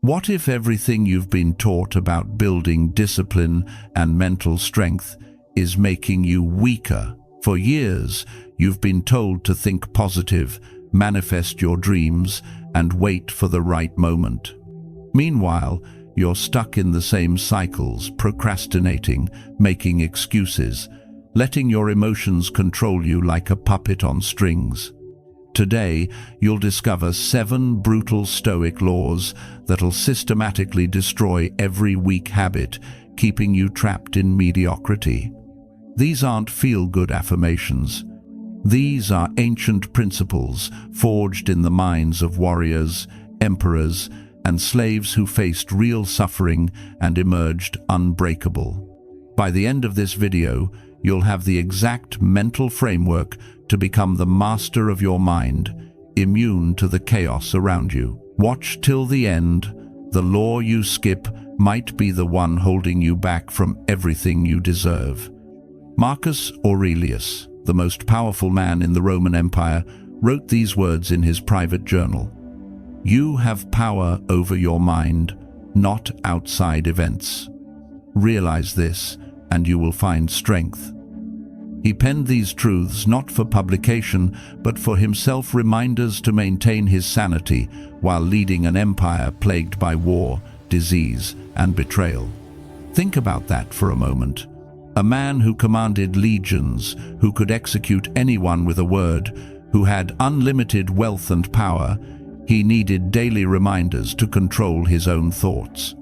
What if everything you've been taught about building discipline and mental strength is making you weaker? For years, you've been told to think positive, manifest your dreams, and wait for the right moment. Meanwhile, you're stuck in the same cycles, procrastinating, making excuses, letting your emotions control you like a puppet on strings. Today, you'll discover 7 brutal Stoic laws that'll systematically destroy every weak habit, keeping you trapped in mediocrity. These aren't feel-good affirmations. These are ancient principles forged in the minds of warriors, emperors, and slaves who faced real suffering and emerged unbreakable. By the end of this video, you'll have the exact mental framework to become the master of your mind, immune to the chaos around you. Watch till the end. The law you skip might be the one holding you back from everything you deserve. Marcus Aurelius, the most powerful man in the Roman Empire, wrote these words in his private journal. "You have power over your mind, not outside events. Realize this, and you will find strength." He penned these truths not for publication, but for himself, reminders to maintain his sanity while leading an empire plagued by war, disease, and betrayal. Think about that for a moment. A man who commanded legions, who could execute anyone with a word, who had unlimited wealth and power, he needed daily reminders to control his own thoughts.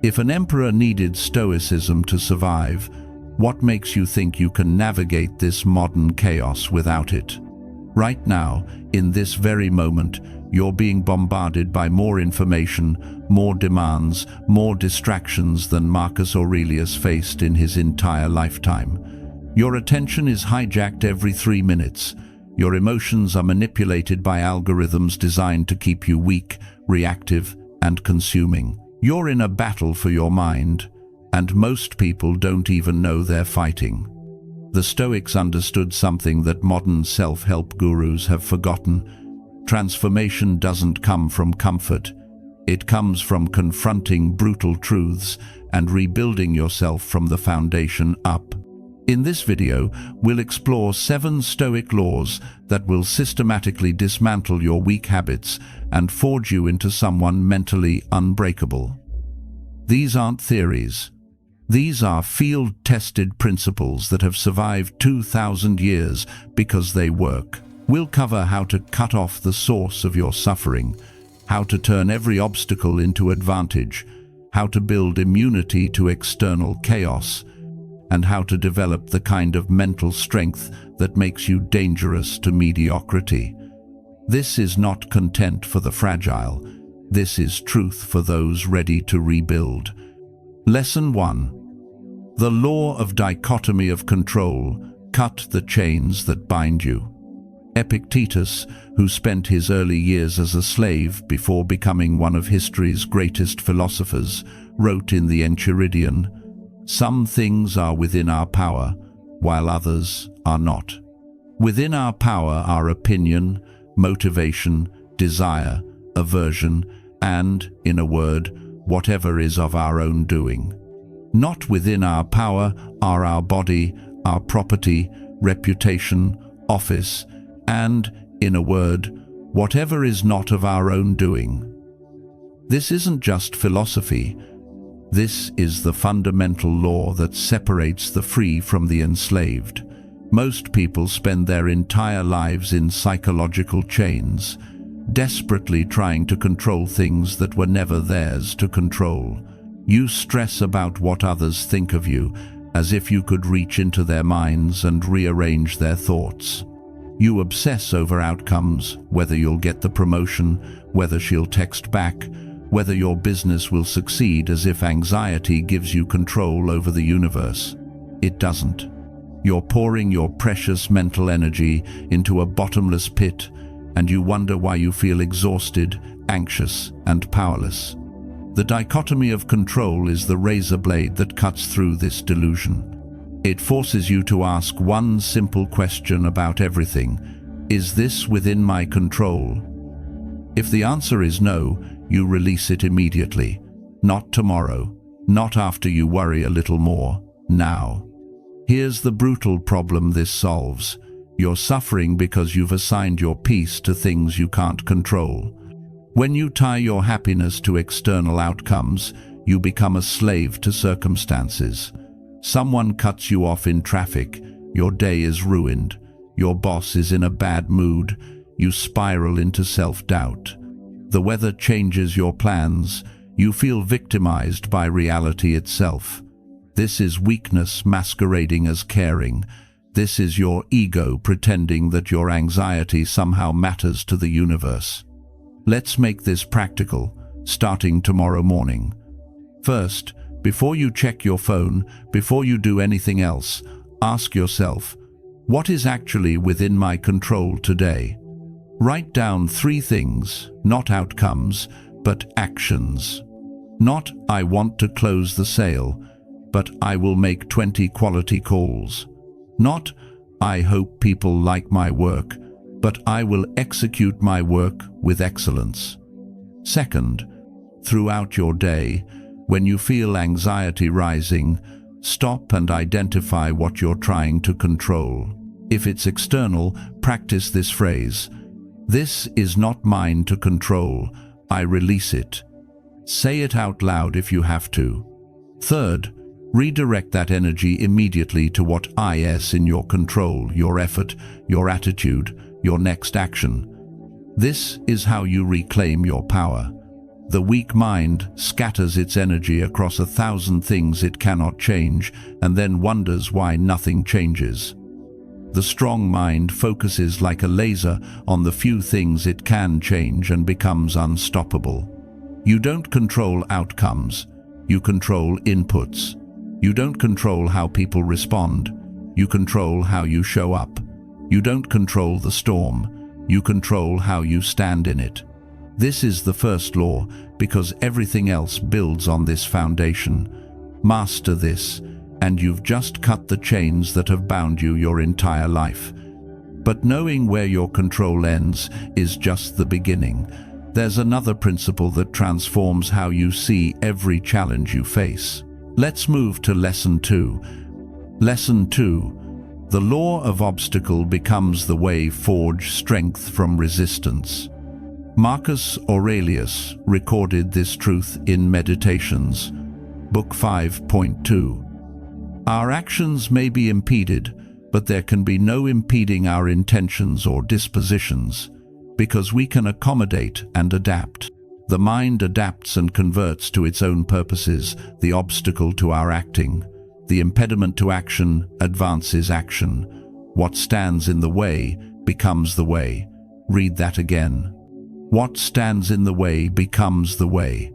If an emperor needed Stoicism to survive, what makes you think you can navigate this modern chaos without it? Right now, in this very moment, you're being bombarded by more information, more demands, more distractions than Marcus Aurelius faced in his entire lifetime. Your attention is hijacked every 3 minutes. Your emotions are manipulated by algorithms designed to keep you weak, reactive, and consuming. You're in a battle for your mind, and most people don't even know they're fighting. The Stoics understood something that modern self-help gurus have forgotten. Transformation doesn't come from comfort. It comes from confronting brutal truths and rebuilding yourself from the foundation up. In this video, we'll explore 7 Stoic laws that will systematically dismantle your weak habits and forge you into someone mentally unbreakable. These aren't theories. These are field-tested principles that have survived 2,000 years because they work. We'll cover how to cut off the source of your suffering, how to turn every obstacle into advantage, how to build immunity to external chaos, and how to develop the kind of mental strength that makes you dangerous to mediocrity. This is not content for the fragile. This is truth for those ready to rebuild. Lesson 1. The law of dichotomy of control. Cut the chains that bind you. Epictetus, who spent his early years as a slave before becoming one of history's greatest philosophers, wrote in the Enchiridion, "Some things are within our power, while others are not. Within our power are opinion, motivation, desire, aversion, and, in a word, whatever is of our own doing. Not within our power are our body, our property, reputation, office, and, in a word, whatever is not of our own doing." This isn't just philosophy. This is the fundamental law that separates the free from the enslaved. Most people spend their entire lives in psychological chains, desperately trying to control things that were never theirs to control. You stress about what others think of you, as if you could reach into their minds and rearrange their thoughts. You obsess over outcomes, whether you'll get the promotion, whether she'll text back, whether your business will succeed, as if anxiety gives you control over the universe. It doesn't. You're pouring your precious mental energy into a bottomless pit, and you wonder why you feel exhausted, anxious, and powerless. The dichotomy of control is the razor blade that cuts through this delusion. It forces you to ask one simple question about everything: is this within my control? If the answer is no, you release it immediately. Not tomorrow, not after you worry a little more, now. Here's the brutal problem this solves. You're suffering because you've assigned your peace to things you can't control. When you tie your happiness to external outcomes, you become a slave to circumstances. Someone cuts you off in traffic, your day is ruined. Your boss is in a bad mood, you spiral into self-doubt. The weather changes your plans, you feel victimized by reality itself. This is weakness masquerading as caring. This is your ego pretending that your anxiety somehow matters to the universe. Let's make this practical, starting tomorrow morning. First, before you check your phone, before you do anything else, ask yourself, what is actually within my control today? Write down 3 things, not outcomes, but actions. Not, I want to close the sale, but I will make 20 quality calls. Not, I hope people like my work, but I will execute my work with excellence. Second, throughout your day, when you feel anxiety rising, stop and identify what you're trying to control. If it's external, practice this phrase. This is not mine to control. I release it. Say it out loud if you have to. Third, redirect that energy immediately to what is in your control, your effort, your attitude, your next action. This is how you reclaim your power. The weak mind scatters its energy across 1,000 things it cannot change and then wonders why nothing changes. The strong mind focuses like a laser on the few things it can change and becomes unstoppable. You don't control outcomes, you control inputs. You don't control how people respond, you control how you show up. You don't control the storm, you control how you stand in it. This is the first law because everything else builds on this foundation. Master this, and you've just cut the chains that have bound you your entire life. But knowing where your control ends is just the beginning. There's another principle that transforms how you see every challenge you face. Let's move to Lesson 2. Lesson 2. The law of obstacle becomes the way forge strength from resistance. Marcus Aurelius recorded this truth in Meditations, Book 5.2. Our actions may be impeded, but there can be no impeding our intentions or dispositions, because we can accommodate and adapt. The mind adapts and converts to its own purposes the obstacle to our acting. The impediment to action advances action. What stands in the way becomes the way. Read that again. What stands in the way becomes the way.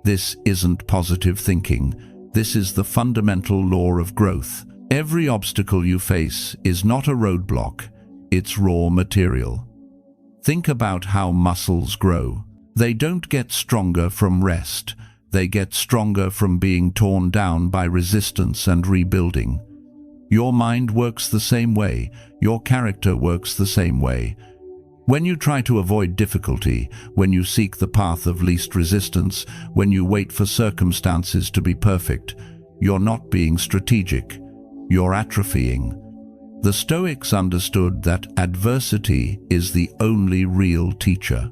This isn't positive thinking. This is the fundamental law of growth. Every obstacle you face is not a roadblock, it's raw material. Think about how muscles grow. They don't get stronger from rest. They get stronger from being torn down by resistance and rebuilding. Your mind works the same way. Your character works the same way. When you try to avoid difficulty, when you seek the path of least resistance, when you wait for circumstances to be perfect, you're not being strategic. You're atrophying. The Stoics understood that adversity is the only real teacher.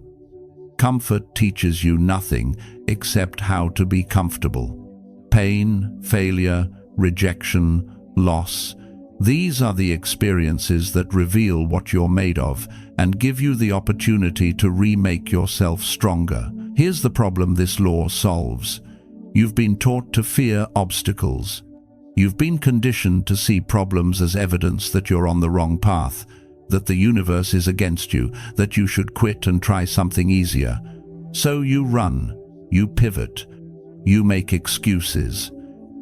Comfort teaches you nothing except how to be comfortable. Pain, failure, rejection, loss, these are the experiences that reveal what you're made of and give you the opportunity to remake yourself stronger. Here's the problem this law solves. You've been taught to fear obstacles. You've been conditioned to see problems as evidence that you're on the wrong path, that the universe is against you, that you should quit and try something easier. So you run, you pivot, you make excuses,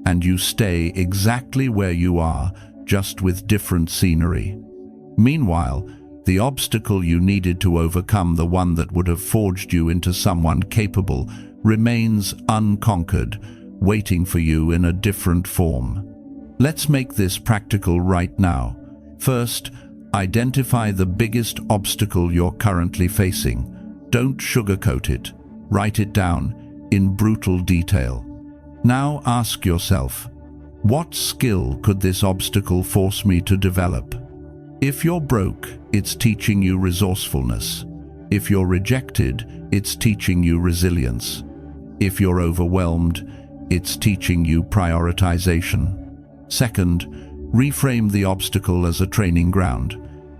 and you stay exactly where you are, just with different scenery. Meanwhile, the obstacle you needed to overcome, the one that would have forged you into someone capable, remains unconquered, waiting for you in a different form. Let's make this practical right now. First, identify the biggest obstacle you're currently facing. Don't sugarcoat it. Write it down in brutal detail. Now ask yourself, what skill could this obstacle force me to develop? If you're broke, it's teaching you resourcefulness. If you're rejected, it's teaching you resilience. If you're overwhelmed, it's teaching you prioritization. Second, reframe the obstacle as a training ground.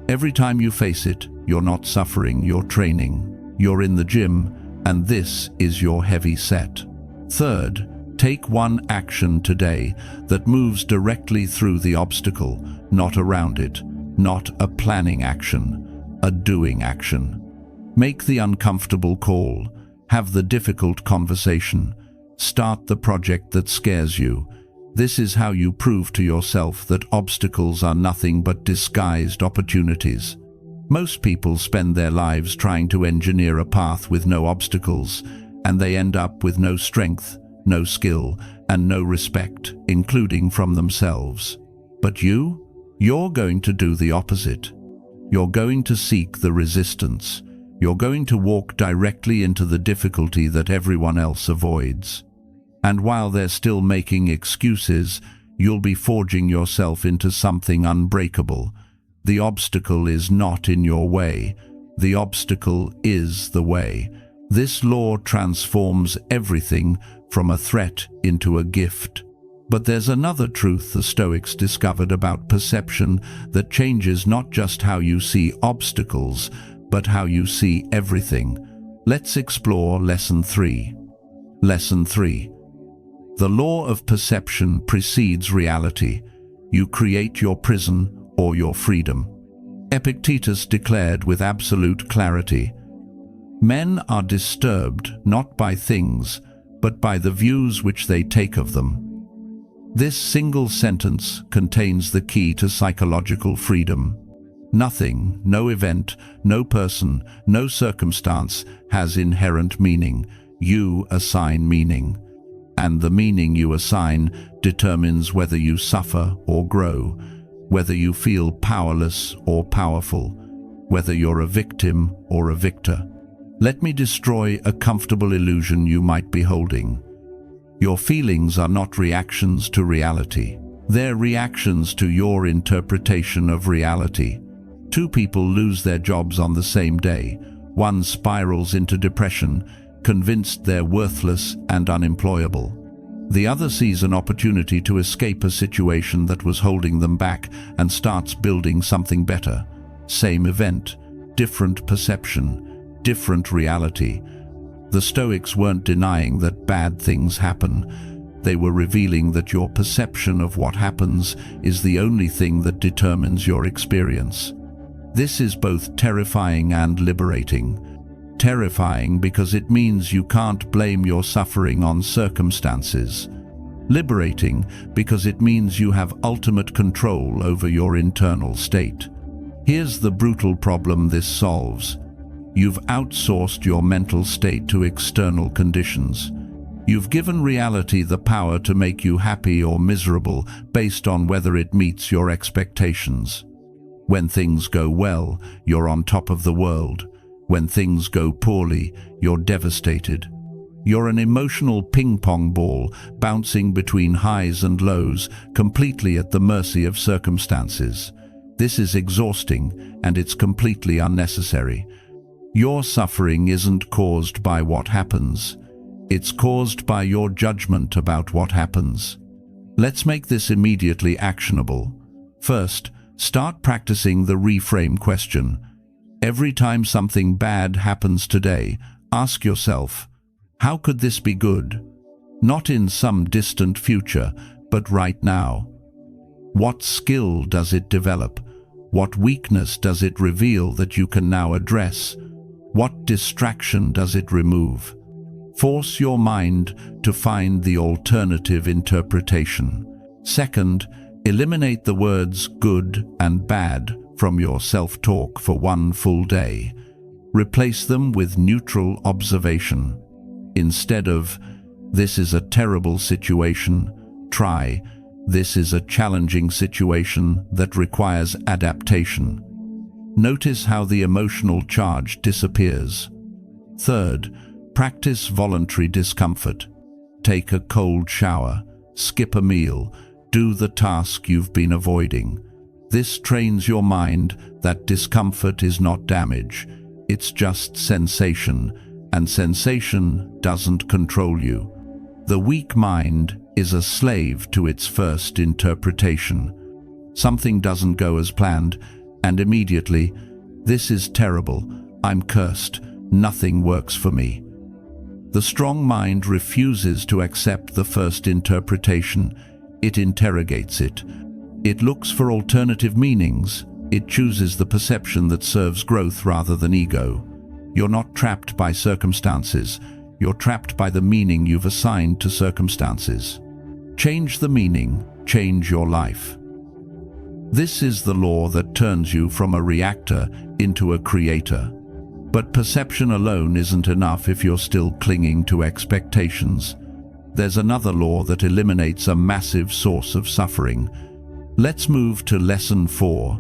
Every time you face it, you're not suffering, you're training. You're in the gym, and this is your heavy set. Third, take one action today that moves directly through the obstacle, not around it. Not a planning action, a doing action. Make the uncomfortable call. Have the difficult conversation. Start the project that scares you. This is how you prove to yourself that obstacles are nothing but disguised opportunities. Most people spend their lives trying to engineer a path with no obstacles, and they end up with no strength, no skill, and no respect, including from themselves. But you're going to do the opposite. You're going to seek the resistance. You're going to walk directly into the difficulty that everyone else avoids. And while they're still making excuses, you'll be forging yourself into something unbreakable. The obstacle is not in your way. The obstacle is the way. This law transforms everything from a threat into a gift. But there's another truth the Stoics discovered about perception that changes not just how you see obstacles, but how you see everything. Let's explore Lesson 3. Lesson 3. The law of perception precedes reality. You create your prison or your freedom. Epictetus declared with absolute clarity, "Men are disturbed not by things, but by the views which they take of them." This single sentence contains the key to psychological freedom. Nothing, no event, no person, no circumstance has inherent meaning. You assign meaning. And the meaning you assign determines whether you suffer or grow, whether you feel powerless or powerful, whether you're a victim or a victor. Let me destroy a comfortable illusion you might be holding. Your feelings are not reactions to reality. They're reactions to your interpretation of reality. Two people lose their jobs on the same day. One spirals into depression, convinced they're worthless and unemployable. The other sees an opportunity to escape a situation that was holding them back and starts building something better. Same event, different perception, different reality. The Stoics weren't denying that bad things happen. They were revealing that your perception of what happens is the only thing that determines your experience. This is both terrifying and liberating. Terrifying because it means you can't blame your suffering on circumstances. Liberating because it means you have ultimate control over your internal state. Here's the brutal problem this solves. You've outsourced your mental state to external conditions. You've given reality the power to make you happy or miserable based on whether it meets your expectations. When things go well, you're on top of the world. When things go poorly, you're devastated. You're an emotional ping-pong ball, bouncing between highs and lows, completely at the mercy of circumstances. This is exhausting, and it's completely unnecessary. Your suffering isn't caused by what happens. It's caused by your judgment about what happens. Let's make this immediately actionable. First, start practicing the reframe question. Every time something bad happens today, ask yourself, how could this be good? Not in some distant future, but right now. What skill does it develop? What weakness does it reveal that you can now address? What distraction does it remove? Force your mind to find the alternative interpretation. Second, eliminate the words good and bad from your self-talk for one full day. Replace them with neutral observation. Instead of, "This is a terrible situation," try, "This is a challenging situation that requires adaptation." Notice how the emotional charge disappears. Third, practice voluntary discomfort. Take a cold shower, skip a meal, do the task you've been avoiding. This trains your mind that discomfort is not damage, it's just sensation, and sensation doesn't control you. The weak mind is a slave to its first interpretation. Something doesn't go as planned, and immediately, this is terrible, I'm cursed, nothing works for me. The strong mind refuses to accept the first interpretation. It interrogates it. It looks for alternative meanings. It chooses the perception that serves growth rather than ego. You're not trapped by circumstances. You're trapped by the meaning you've assigned to circumstances. Change the meaning, change your life. This is the law that turns you from a reactor into a creator. But perception alone isn't enough if you're still clinging to expectations. There's another law that eliminates a massive source of suffering. Let's move to Lesson 4.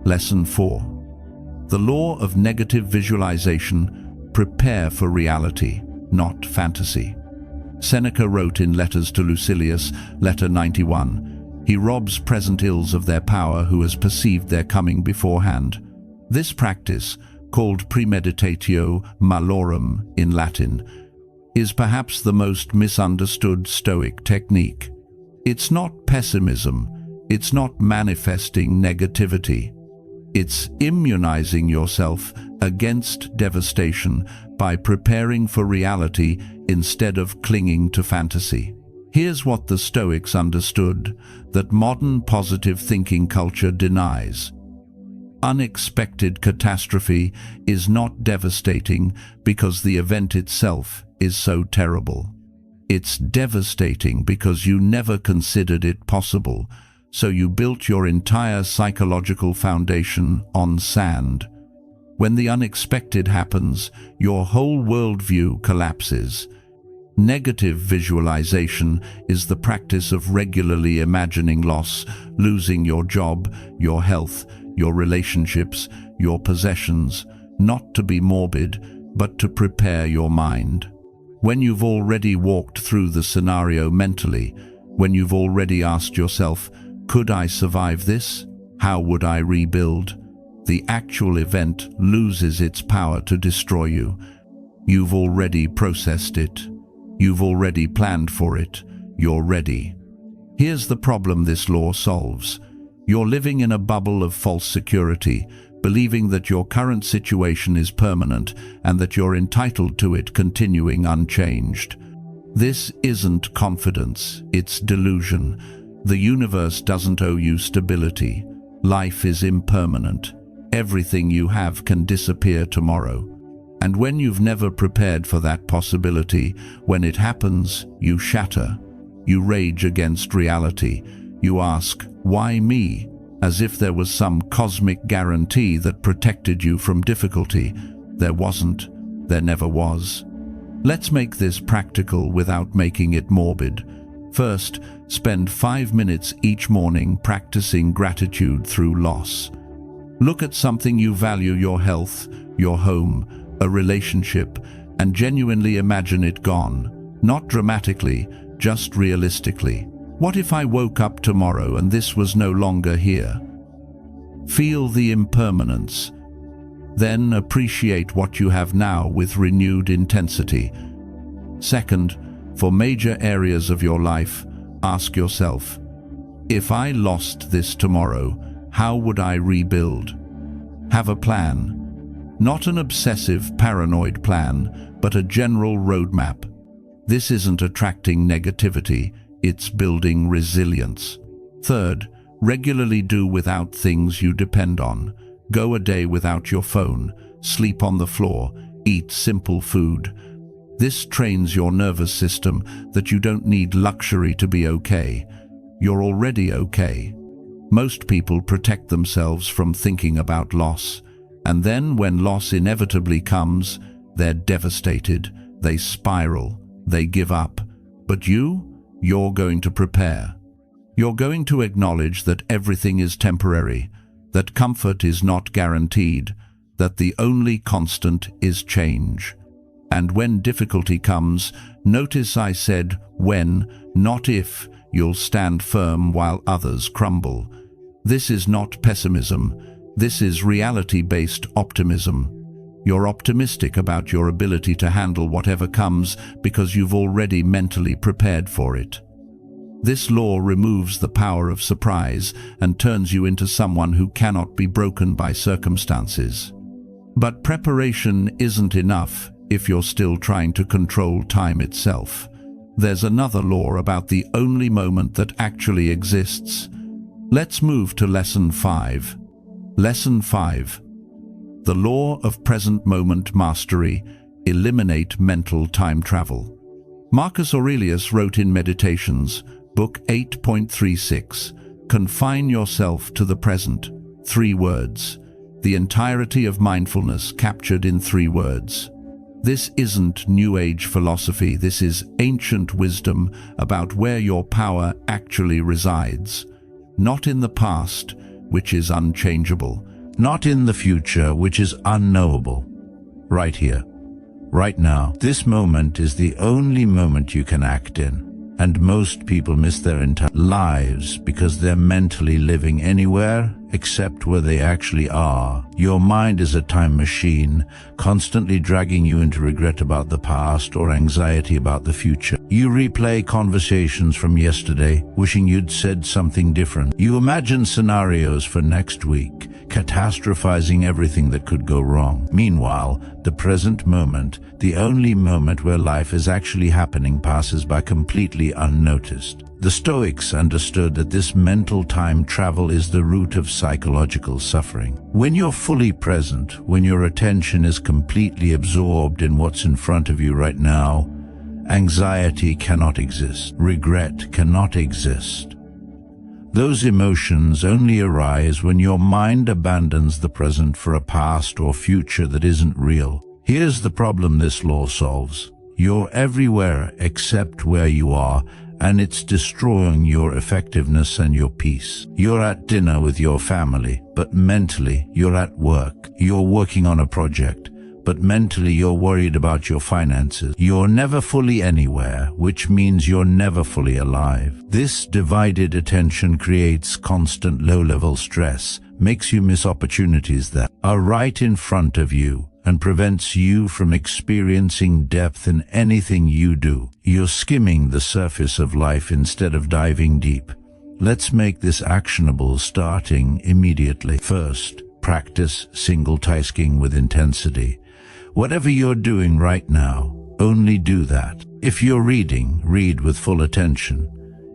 Lesson 4. The law of negative visualization. Prepare for reality, not fantasy. Seneca wrote in Letters to Lucilius, Letter 91, "He robs present ills of their power who has perceived their coming beforehand." This practice, called premeditatio malorum in Latin, is perhaps the most misunderstood Stoic technique. It's not pessimism, it's not manifesting negativity. It's immunizing yourself against devastation by preparing for reality instead of clinging to fantasy. Here's what the Stoics understood that modern positive thinking culture denies. Unexpected catastrophe is not devastating because the event itself is so terrible. It's devastating because you never considered it possible, so you built your entire psychological foundation on sand. When the unexpected happens, your whole worldview collapses. Negative visualization is the practice of regularly imagining loss, losing your job, your health, your relationships, your possessions, not to be morbid, but to prepare your mind. When you've already walked through the scenario mentally, when you've already asked yourself, could I survive this? How would I rebuild? The actual event loses its power to destroy you. You've already processed it. You've already planned for it. You're ready. Here's the problem this law solves. You're living in a bubble of false security, believing that your current situation is permanent and that you're entitled to it continuing unchanged. This isn't confidence, it's delusion. The universe doesn't owe you stability. Life is impermanent. Everything you have can disappear tomorrow. And when you've never prepared for that possibility, when it happens, you shatter. You rage against reality. You ask, why me? As if there was some cosmic guarantee that protected you from difficulty. There wasn't. There never was. Let's make this practical without making it morbid. First, spend 5 minutes each morning practicing gratitude through loss. Look at something you value, your health, your home, a relationship, and genuinely imagine it gone. Not dramatically, just realistically. What if I woke up tomorrow and this was no longer here? Feel the impermanence. Then appreciate what you have now with renewed intensity. Second, for major areas of your life, ask yourself, if I lost this tomorrow, how would I rebuild? Have a plan. Not an obsessive, paranoid plan, but a general roadmap. This isn't attracting negativity, it's building resilience. Third, regularly do without things you depend on. Go a day without your phone, sleep on the floor, eat simple food. This trains your nervous system that you don't need luxury to be okay. You're already okay. Most people protect themselves from thinking about loss, and then when loss inevitably comes, they're devastated, they spiral, they give up. But you're going to prepare. You're going to acknowledge that everything is temporary, that comfort is not guaranteed, that the only constant is change. And when difficulty comes, notice I said when, not if, you'll stand firm while others crumble. This is not pessimism. This is reality-based optimism. You're optimistic about your ability to handle whatever comes because you've already mentally prepared for it. This law removes the power of surprise and turns you into someone who cannot be broken by circumstances. But preparation isn't enough if you're still trying to control time itself. There's another law about the only moment that actually exists. Let's move to Lesson 5. Lesson 5. The law of present moment mastery. Eliminate mental time travel. Marcus Aurelius wrote in Meditations, Book 8.36, confine yourself to the present. 3 words. The entirety of mindfulness captured in 3 words. This isn't New Age philosophy, this is ancient wisdom about where your power actually resides. Not in the past, which is unchangeable. Not in the future, which is unknowable. Right here, right now. This moment is the only moment you can act in. And most people miss their entire lives because they're mentally living anywhere except where they actually are. Your mind is a time machine, constantly dragging you into regret about the past or anxiety about the future. You replay conversations from yesterday, wishing you'd said something different. You imagine scenarios for next week, catastrophizing everything that could go wrong. Meanwhile, the present moment, the only moment where life is actually happening, passes by completely unnoticed. The Stoics understood that this mental time travel is the root of psychological suffering. When you're fully present, when your attention is completely absorbed in what's in front of you right now, anxiety cannot exist. Regret cannot exist. Those emotions only arise when your mind abandons the present for a past or future that isn't real. Here's the problem this law solves. You're everywhere except where you are, and it's destroying your effectiveness and your peace. You're at dinner with your family, but mentally you're at work. You're working on a project, but mentally you're worried about your finances. You're never fully anywhere, which means you're never fully alive. This divided attention creates constant low-level stress, makes you miss opportunities that are right in front of you, and prevents you from experiencing depth in anything you do. You're skimming the surface of life instead of diving deep. Let's make this actionable starting immediately. First, practice single-tasking with intensity. Whatever you're doing right now, only do that. If you're reading, read with full attention.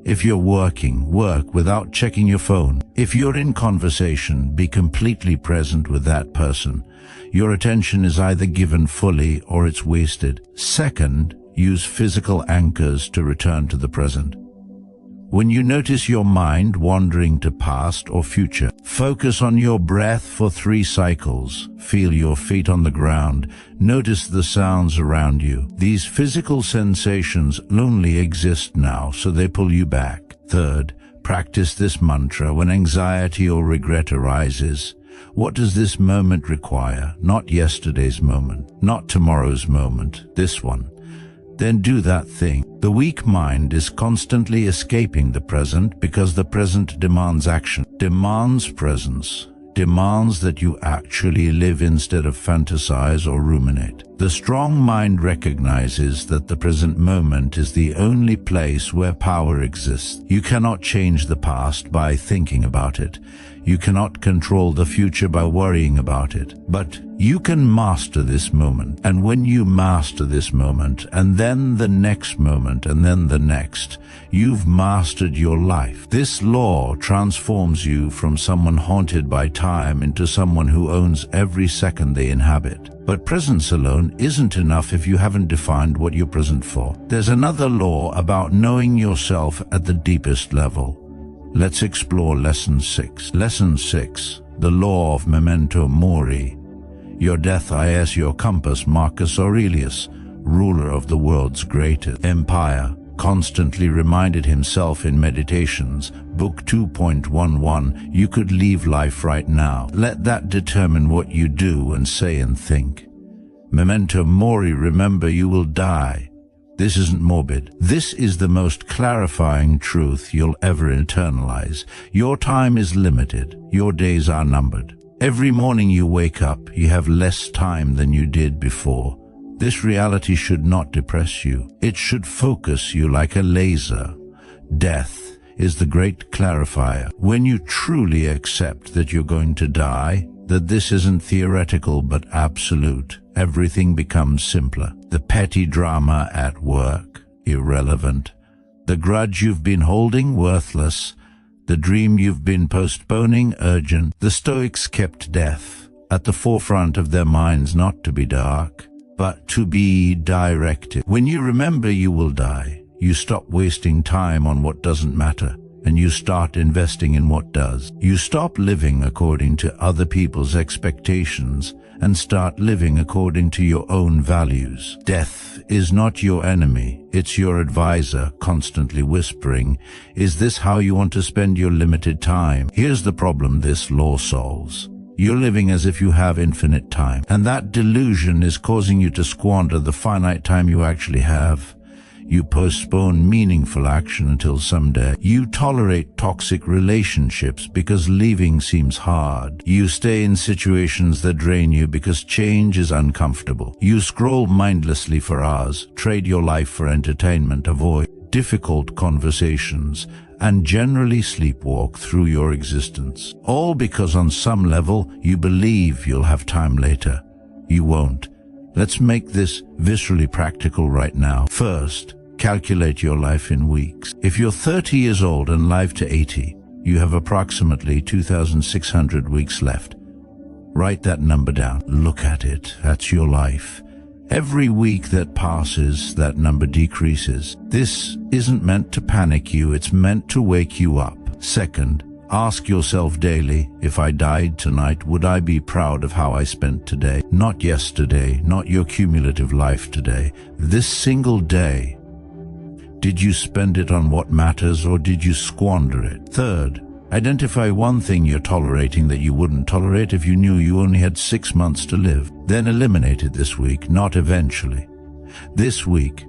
If you're working, work without checking your phone. If you're in conversation, be completely present with that person. Your attention is either given fully or it's wasted. Second, use physical anchors to return to the present. When you notice your mind wandering to past or future, focus on your breath for 3 cycles. Feel your feet on the ground. Notice the sounds around you. These physical sensations only exist now, so they pull you back. Third, practice this mantra when anxiety or regret arises. What does this moment require? Not yesterday's moment, not tomorrow's moment, this one. Then do that thing. The weak mind is constantly escaping the present because the present demands action, demands presence, demands that you actually live instead of fantasize or ruminate. The strong mind recognizes that the present moment is the only place where power exists. You cannot change the past by thinking about it. You cannot control the future by worrying about it. But you can master this moment. And when you master this moment, and then the next moment, and then the next, you've mastered your life. This law transforms you from someone haunted by time into someone who owns every second they inhabit. But presence alone isn't enough if you haven't defined what you're present for. There's another law about knowing yourself at the deepest level. Let's explore Lesson 6. Lesson 6, the law of memento mori. Your death is your compass. Marcus Aurelius, ruler of the world's greatest empire, constantly reminded himself in Meditations, Book 2.11, you could leave life right now. Let that determine what you do and say and think. Memento mori, remember you will die. This isn't morbid. This is the most clarifying truth you'll ever internalize. Your time is limited. Your days are numbered. Every morning you wake up, you have less time than you did before. This reality should not depress you. It should focus you like a laser. Death is the great clarifier. When you truly accept that you're going to die, that this isn't theoretical but absolute, everything becomes simpler. The petty drama at work, irrelevant. The grudge you've been holding, worthless. The dream you've been postponing, urgent. The Stoics kept death at the forefront of their minds, not to be dark, but to be directive. When you remember you will die, you stop wasting time on what doesn't matter, and you start investing in what does. You stop living according to other people's expectations and start living according to your own values. Death is not your enemy, it's your advisor, constantly whispering, "Is this how you want to spend your limited time?" Here's the problem this law solves. You're living as if you have infinite time, and that delusion is causing you to squander the finite time you actually have. You postpone meaningful action until someday. You tolerate toxic relationships because leaving seems hard. You stay in situations that drain you because change is uncomfortable. You scroll mindlessly for hours, trade your life for entertainment, avoid difficult conversations, and generally sleepwalk through your existence. All because on some level you believe you'll have time later. You won't. Let's make this viscerally practical right now. First, calculate your life in weeks. If you're 30 years old and live to 80, you have approximately 2,600 weeks left. Write that number down. Look at it. That's your life. Every week that passes, that number decreases. This isn't meant to panic you, it's meant to wake you up. Second, ask yourself daily, if I died tonight, would I be proud of how I spent today? Not yesterday, not your cumulative life today. This single day. Did you spend it on what matters, or did you squander it? Third, identify one thing you're tolerating that you wouldn't tolerate if you knew you only had 6 months to live. Then eliminate it this week, not eventually. This week.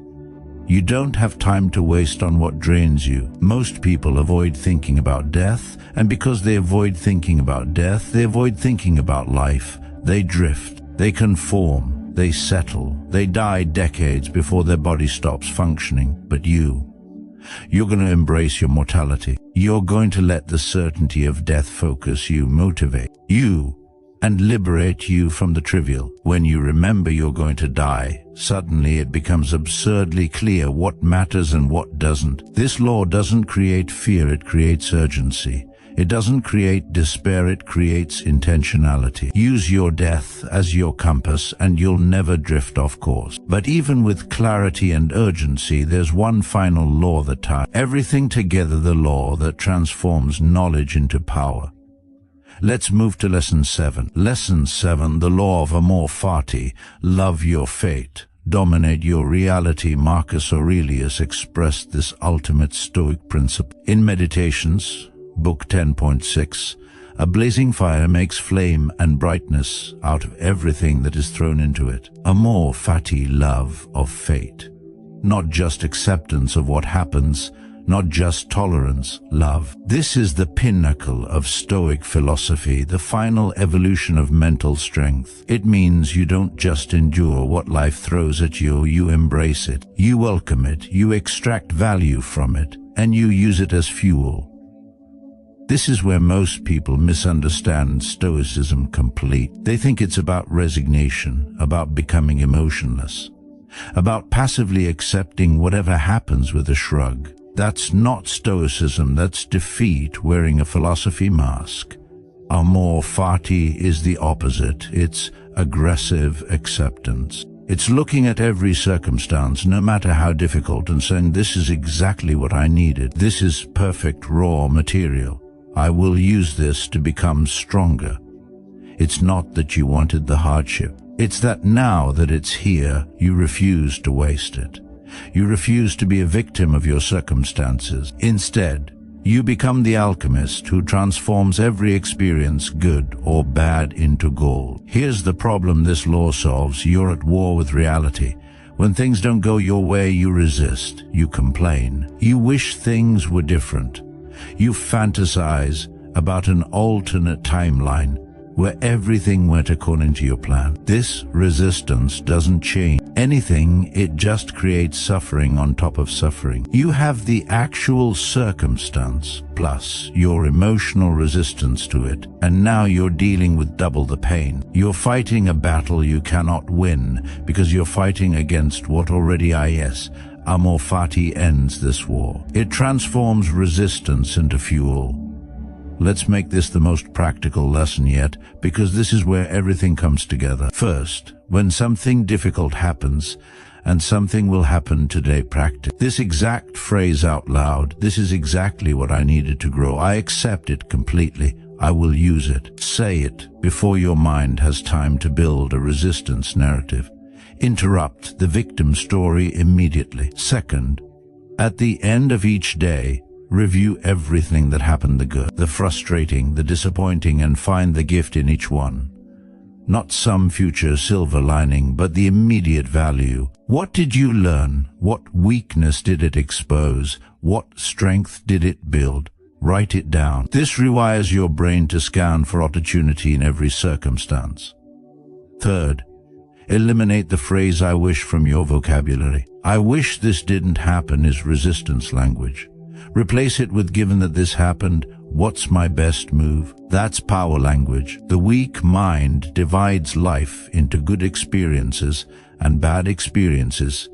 You don't have time to waste on what drains you. Most people avoid thinking about death, and because they avoid thinking about death, they avoid thinking about life. They drift, they conform, they settle, they die decades before their body stops functioning. But you're going to embrace your mortality. You're going to let the certainty of death focus you, motivate you, and liberate you from the trivial. When you remember you're going to die, suddenly it becomes absurdly clear what matters and what doesn't. This law doesn't create fear, it creates urgency. It doesn't create despair, it creates intentionality. Use your death as your compass and you'll never drift off course. But even with clarity and urgency, there's one final law that ties everything together, the law that transforms knowledge into power. Let's move to Lesson 7. Lesson 7, the law of amor fati, love your fate, dominate your reality. Marcus Aurelius expressed this ultimate Stoic principle in Meditations, Book 10.6, a blazing fire makes flame and brightness out of everything that is thrown into it. Amor fati, love of fate. Not just acceptance of what happens, not just tolerance, love. This is the pinnacle of Stoic philosophy, the final evolution of mental strength. It means you don't just endure what life throws at you, you embrace it, you welcome it, you extract value from it, and you use it as fuel. This is where most people misunderstand Stoicism completely. They think it's about resignation, about becoming emotionless, about passively accepting whatever happens with a shrug. That's not Stoicism, that's defeat wearing a philosophy mask. Amor fati is the opposite. It's aggressive acceptance. It's looking at every circumstance, no matter how difficult, and saying, this is exactly what I needed. This is perfect raw material. I will use this to become stronger. It's not that you wanted the hardship. It's that now that it's here, you refuse to waste it. You refuse to be a victim of your circumstances. Instead, You become the alchemist who transforms every experience, good or bad, into gold. Here's the problem this law solves. You're at war with reality. When things don't go your way, you resist, you complain, you wish things were different. You fantasize about an alternate timeline where everything went according to your plan. This resistance doesn't change anything, it just creates suffering on top of suffering. You have the actual circumstance plus your emotional resistance to it, and now you're dealing with double the pain. You're fighting a battle you cannot win because you're fighting against what already amor fati ends this war. It transforms resistance into fuel. Let's make this the most practical lesson yet, because this is where everything comes together. First, when something difficult happens, and something will happen today, practice this exact phrase out loud. This is exactly what I needed to grow. I accept it completely. I will use it. Say it before your mind has time to build a resistance narrative. Interrupt the victim story immediately. Second, at the end of each day, review everything that happened, the good, the frustrating, the disappointing, and find the gift in each one. Not some future silver lining, but the immediate value. What did you learn? What weakness did it expose? What strength did it build? Write it down. This rewires your brain to scan for opportunity in every circumstance. Third, eliminate the phrase "I wish" from your vocabulary. I wish this didn't happen is resistance language. Replace it with "given that this happened, what's my best move?" That's power language. The weak mind divides life into good experiences and bad experiences,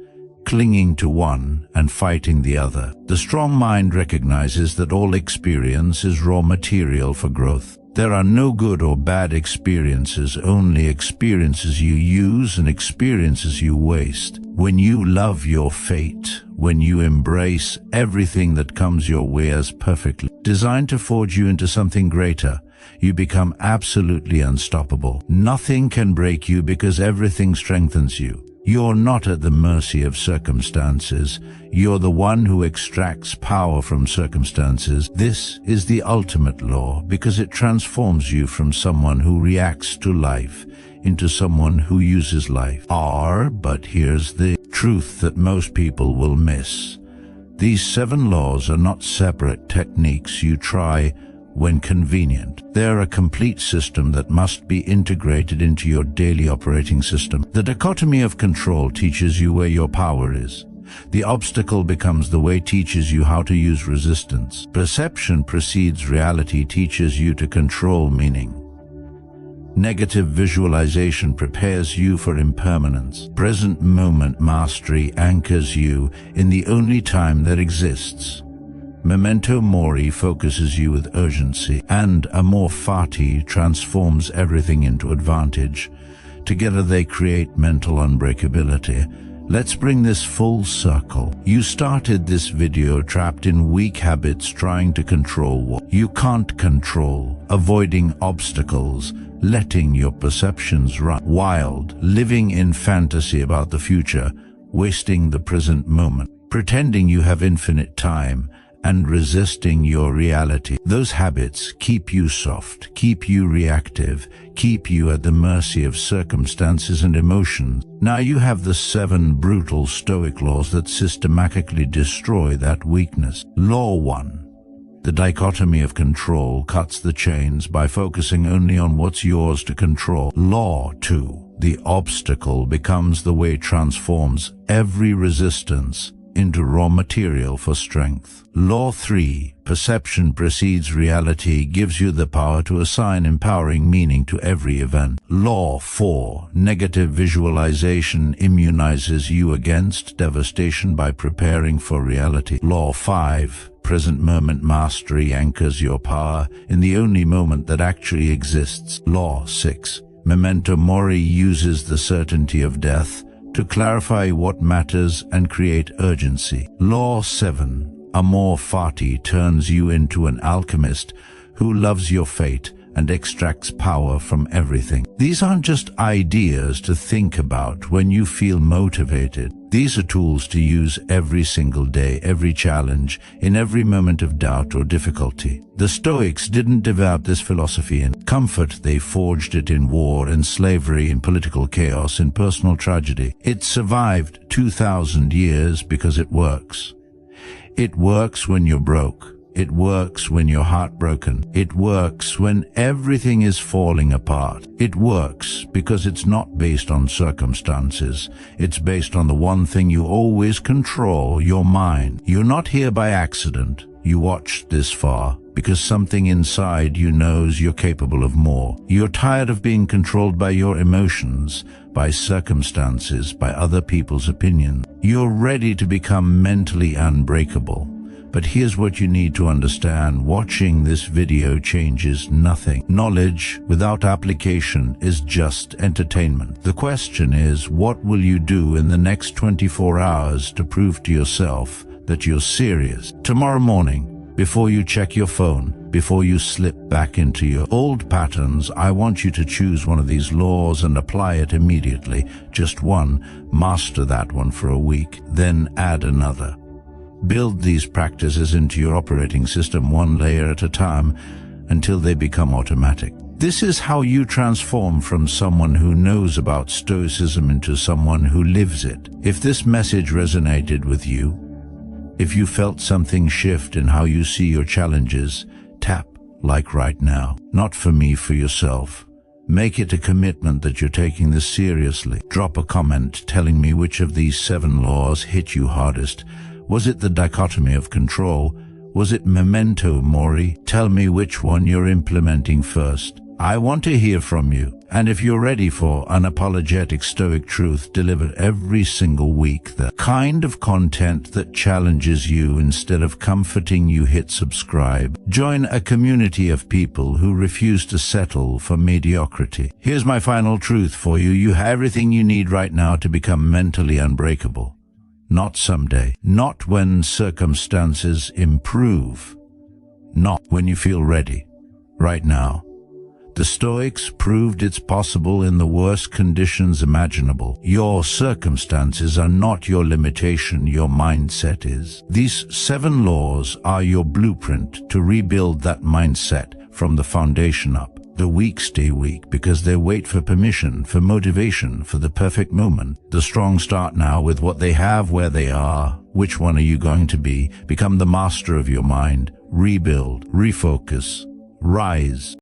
clinging to one and fighting the other. The strong mind recognizes that all experience is raw material for growth. There are no good or bad experiences, only experiences you use and experiences you waste. When you love your fate, when you embrace everything that comes your way as perfectly designed to forge you into something greater, you become absolutely unstoppable. Nothing can break you because everything strengthens you. You're not at the mercy of circumstances. You're the one who extracts power from circumstances. This is the ultimate law because it transforms you from someone who reacts to life into someone who uses life. But here's the truth that most people will miss. These 7 laws are not separate techniques you try when convenient. They're a complete system that must be integrated into your daily operating system. The dichotomy of control teaches you where your power is. The obstacle becomes the way teaches you how to use resistance. Perception precedes reality teaches you to control meaning. Negative visualization prepares you for impermanence. Present moment mastery anchors you in the only time that exists. Memento mori focuses you with urgency, and amor fati transforms everything into advantage. Together they create mental unbreakability. Let's bring this full circle. You started this video trapped in weak habits, trying to control what you can't control, avoiding obstacles, letting your perceptions run wild, living in fantasy about the future, wasting the present moment, pretending you have infinite time, and resisting your reality. Those habits keep you soft, keep you reactive, keep you at the mercy of circumstances and emotions. Now you have the 7 brutal Stoic laws that systematically destroy that weakness. Law 1. The dichotomy of control cuts the chains by focusing only on what's yours to control. Law 2. The obstacle becomes the way transforms every resistance into raw material for strength. Law 3. Perception precedes reality, gives you the power to assign empowering meaning to every event. Law 4. Negative visualization immunizes you against devastation by preparing for reality. Law 5. Present moment mastery anchors your power in the only moment that actually exists. Law 6. Memento mori uses the certainty of death to clarify what matters and create urgency. Law 7. Amor fati turns you into an alchemist who loves your fate and extracts power from everything. These aren't just ideas to think about when you feel motivated. These are tools to use every single day, every challenge, in every moment of doubt or difficulty. The Stoics didn't develop this philosophy in comfort. They forged it in war, in slavery, in political chaos, in personal tragedy. It survived 2,000 years because it works. It works when you're broke. It works when you're heartbroken. It works when everything is falling apart. It works because it's not based on circumstances. It's based on the one thing you always control, your mind. You're not here by accident. You watched this far because something inside you knows you're capable of more. You're tired of being controlled by your emotions, by circumstances, by other people's opinions. You're ready to become mentally unbreakable. But here's what you need to understand. Watching this video changes nothing. Knowledge without application is just entertainment. The question is, what will you do in the next 24 hours to prove to yourself that you're serious? Tomorrow morning, before you check your phone, before you slip back into your old patterns, I want you to choose one of these laws and apply it immediately. Just one. Master that one for a week, then add another. Build these practices into your operating system one layer at a time until they become automatic. This is how you transform from someone who knows about Stoicism into someone who lives it. If this message resonated with you, if you felt something shift in how you see your challenges, tap like right now. Not for me, for yourself. Make it a commitment that you're taking this seriously. Drop a comment telling me which of these 7 laws hit you hardest. Was it the dichotomy of control? Was it memento mori? Tell me which one you're implementing first. I want to hear from you. And if you're ready for unapologetic Stoic truth delivered every single week, the kind of content that challenges you instead of comforting you, hit subscribe. Join a community of people who refuse to settle for mediocrity. Here's my final truth for you. You have everything you need right now to become mentally unbreakable. Not someday, not when circumstances improve, not when you feel ready. Right now. The Stoics proved it's possible in the worst conditions imaginable. Your circumstances are not your limitation, your mindset is. These 7 laws are your blueprint to rebuild that mindset from the foundation up. The weak stay weak because they wait for permission, for motivation, for the perfect moment. The strong start now with what they have, where they are. Which one are you going to be? Become the master of your mind. Rebuild, refocus, rise.